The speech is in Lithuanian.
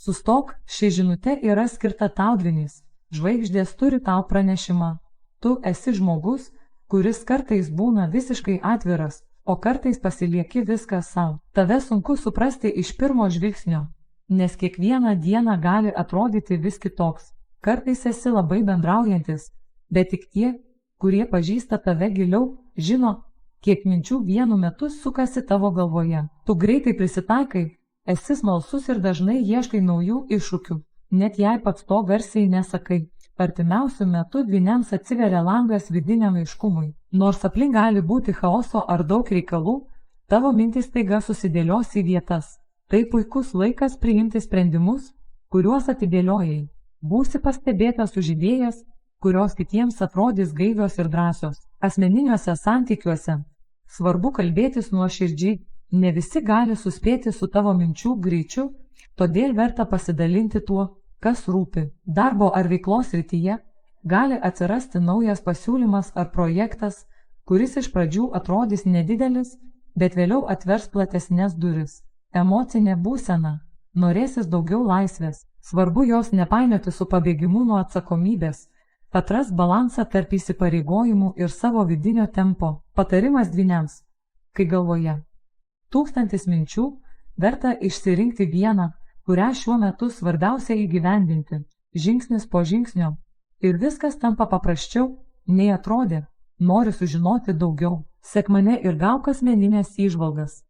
Sustok, ši žinutė yra skirta tau dvynys. Žvaigždės turi tau pranešimą. Tu esi žmogus, kuris kartais būna visiškai atviras, o kartais pasilieki viską savo. Tave sunku suprasti iš pirmo žvilgsnio, nes kiekvieną dieną gali atrodyti vis kitoks. Kartais esi labai bendraujantis, bet tik tie, kurie pažįsta tave giliau, žino, kiek minčių vienu metu sukasi tavo galvoje. Tu greitai prisitaikai, esi smalsus ir dažnai ieškai naujų iššūkių, net jei pats to garsiai nesakai. Artimiausiu metu dvyniams atsiveria langas vidiniam aiškumui. Nors aplink gali būti chaoso ar daug reikalų, tavo mintys staiga susidėlios į vietas. Tai puikus laikas priimti sprendimus, kuriuos atidėliojai. Būsi pastebėtas už idėjas, kurios kitiems atrodys gaivios ir drąsios. Asmeniniuose santykiuose svarbu kalbėtis nuoširdžiai. Ne visi gali suspėti su tavo minčių greičiu, todėl verta pasidalinti tuo, kas rūpi. Darbo ar veiklos srityje gali atsirasti naujas pasiūlymas ar projektas, kuris iš pradžių atrodys nedidelis, bet vėliau atvers platesnės duris. Emocinė būsena. Norėsis daugiau laisvės. Svarbu jos nepainioti su pabėgimu nuo atsakomybės. Atras balansą tarp įsipareigojimų ir savo vidinio tempo. Patarimas dvyniams. Kai galvoje 1000 minčių, verta išsirinkti vieną, kurią šiuo metu svarbiausia įgyvendinti, žingsnis po žingsnio. Ir viskas tampa paprasčiau, nei atrodė. Nori sužinoti daugiau. Sek mane ir gauk asmeninės įžvalgas.